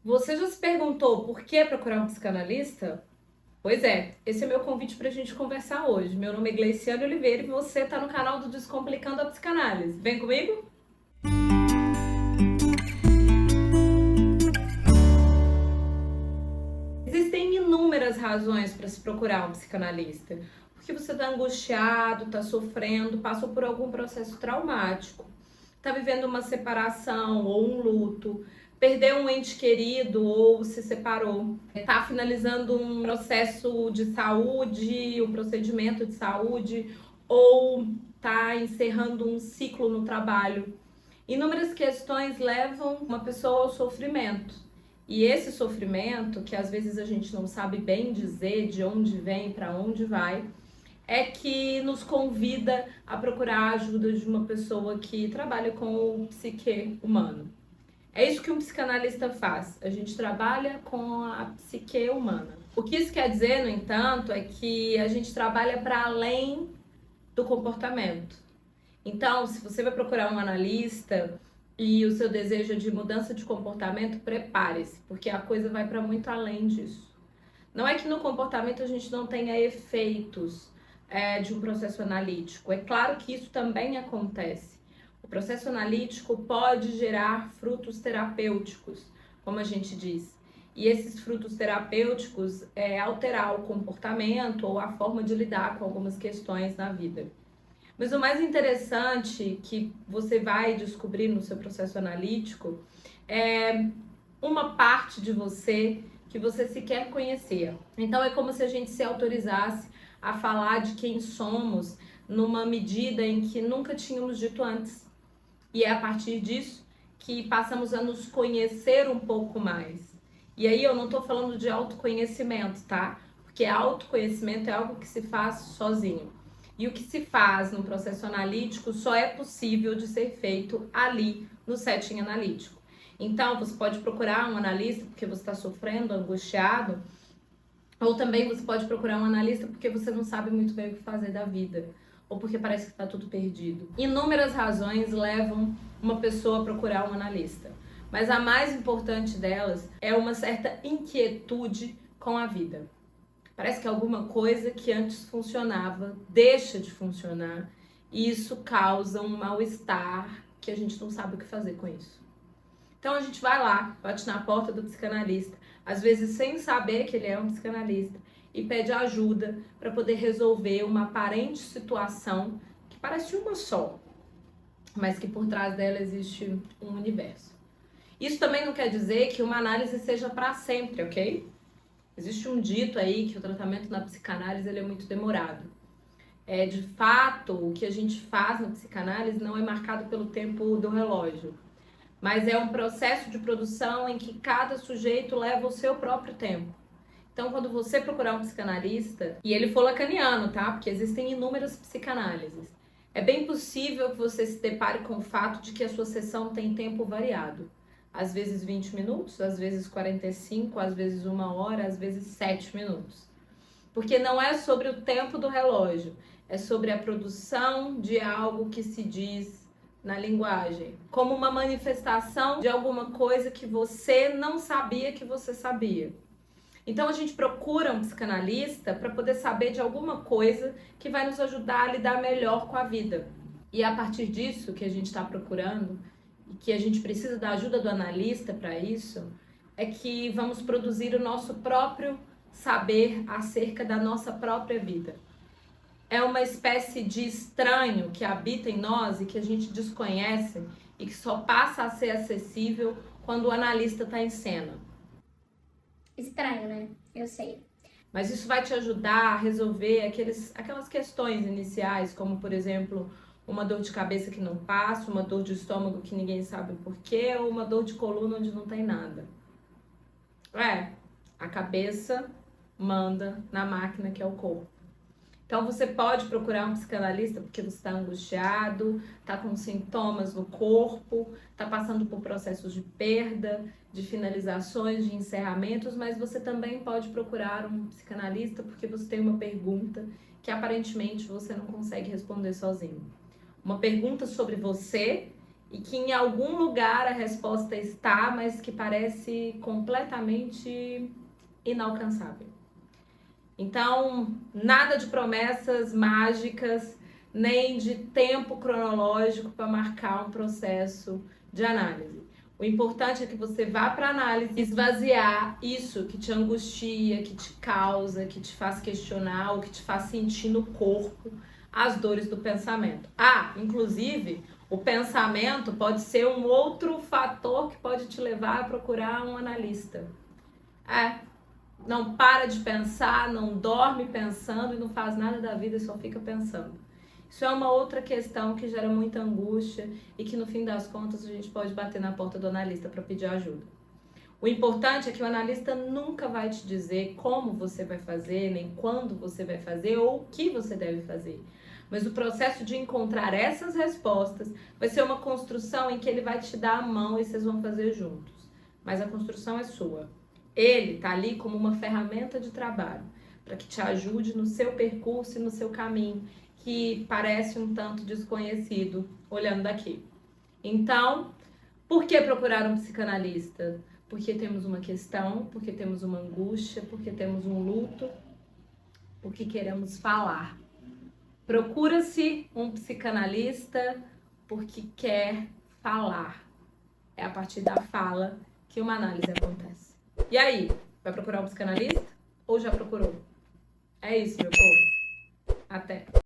Você já se perguntou por que procurar um psicanalista? Pois é, esse é meu convite para a gente conversar hoje. Meu nome é Gleiciane Oliveira e você está no canal do Descomplicando a Psicanálise. Vem comigo? Existem inúmeras razões para se procurar um psicanalista. Porque você está angustiado, está sofrendo, passou por algum processo traumático, está vivendo uma separação ou um luto, perdeu um ente querido ou se separou, está finalizando um processo de saúde, um procedimento de saúde, ou está encerrando um ciclo no trabalho. Inúmeras questões levam uma pessoa ao sofrimento. E esse sofrimento, que às vezes a gente não sabe bem dizer de onde vem, para onde vai, é que nos convida a procurar a ajuda de uma pessoa que trabalha com o psique humano. É isso que um psicanalista faz. A gente trabalha com a psique humana. O que isso quer dizer, no entanto, é que a gente trabalha para além do comportamento. Então, se você vai procurar um analista e o seu desejo é de mudança de comportamento, prepare-se, porque a coisa vai para muito além disso. Não é que no comportamento a gente não tenha efeitos de um processo analítico. É claro que isso também acontece. O processo analítico pode gerar frutos terapêuticos, como a gente diz. E esses frutos terapêuticos alterar o comportamento ou a forma de lidar com algumas questões na vida. Mas o mais interessante que você vai descobrir no seu processo analítico é uma parte de você que você sequer conhecia. Então é como se a gente se autorizasse a falar de quem somos numa medida em que nunca tínhamos dito antes. E é a partir disso que passamos a nos conhecer um pouco mais. E aí eu não tô falando de autoconhecimento, tá? Porque autoconhecimento é algo que se faz sozinho. E o que se faz no processo analítico só é possível de ser feito ali no setting analítico. Então, você pode procurar um analista porque você está sofrendo, angustiado, ou também você pode procurar um analista porque você não sabe muito bem o que fazer da vida, ou porque parece que está tudo perdido. Inúmeras razões levam uma pessoa a procurar um analista, mas a mais importante delas é uma certa inquietude com a vida. Parece que alguma coisa que antes funcionava deixa de funcionar e isso causa um mal-estar que a gente não sabe o que fazer com isso. Então a gente vai lá, bate na porta do psicanalista, às vezes sem saber que ele é um psicanalista, e pede ajuda para poder resolver uma aparente situação que parece uma só, mas que por trás dela existe um universo. Isso também não quer dizer que uma análise seja para sempre, ok? Existe um dito aí que o tratamento na psicanálise ele é muito demorado. De fato, o que a gente faz na psicanálise não é marcado pelo tempo do relógio, mas é um processo de produção em que cada sujeito leva o seu próprio tempo. Então, quando você procurar um psicanalista, e ele for lacaniano, tá? Porque existem inúmeras psicanálises, é bem possível que você se depare com o fato de que a sua sessão tem tempo variado. Às vezes 20 minutos, às vezes 45, às vezes 1 hora, às vezes 7 minutos. Porque não é sobre o tempo do relógio, é sobre a produção de algo que se diz na linguagem, como uma manifestação de alguma coisa que você não sabia que você sabia. Então a gente procura um psicanalista para poder saber de alguma coisa que vai nos ajudar a lidar melhor com a vida. E é a partir disso que a gente está procurando, e que a gente precisa da ajuda do analista para isso, é que vamos produzir o nosso próprio saber acerca da nossa própria vida. É uma espécie de estranho que habita em nós e que a gente desconhece e que só passa a ser acessível quando o analista está em cena. Estranho, né? Eu sei. Mas isso vai te ajudar a resolver aquelas questões iniciais, como, por exemplo, uma dor de cabeça que não passa, uma dor de estômago que ninguém sabe o porquê, ou uma dor de coluna onde não tem nada. A cabeça manda na máquina que é o corpo. Então você pode procurar um psicanalista porque você está angustiado, está com sintomas no corpo, está passando por processos de perda, de finalizações, de encerramentos, mas você também pode procurar um psicanalista porque você tem uma pergunta que aparentemente você não consegue responder sozinho. Uma pergunta sobre você e que em algum lugar a resposta está, mas que parece completamente inalcançável. Então, nada de promessas mágicas, nem de tempo cronológico para marcar um processo de análise. O importante é que você vá para a análise esvaziar isso que te angustia, que te causa, que te faz questionar, ou que te faz sentir no corpo as dores do pensamento. Inclusive, o pensamento pode ser um outro fator que pode te levar a procurar um analista. Não para de pensar, não dorme pensando e não faz nada da vida e só fica pensando. Isso é uma outra questão que gera muita angústia e que no fim das contas a gente pode bater na porta do analista para pedir ajuda. O importante é que o analista nunca vai te dizer como você vai fazer, nem quando você vai fazer ou o que você deve fazer. Mas o processo de encontrar essas respostas vai ser uma construção em que ele vai te dar a mão e vocês vão fazer juntos. Mas a construção é sua. Ele tá ali como uma ferramenta de trabalho para que te ajude no seu percurso e no seu caminho, que parece um tanto desconhecido olhando daqui. Então, por que procurar um psicanalista? Porque temos uma questão, porque temos uma angústia, porque temos um luto, porque queremos falar. Procura-se um psicanalista porque quer falar. É a partir da fala que uma análise acontece. E aí, vai procurar um psicanalista? Ou já procurou? É isso, meu povo. Até!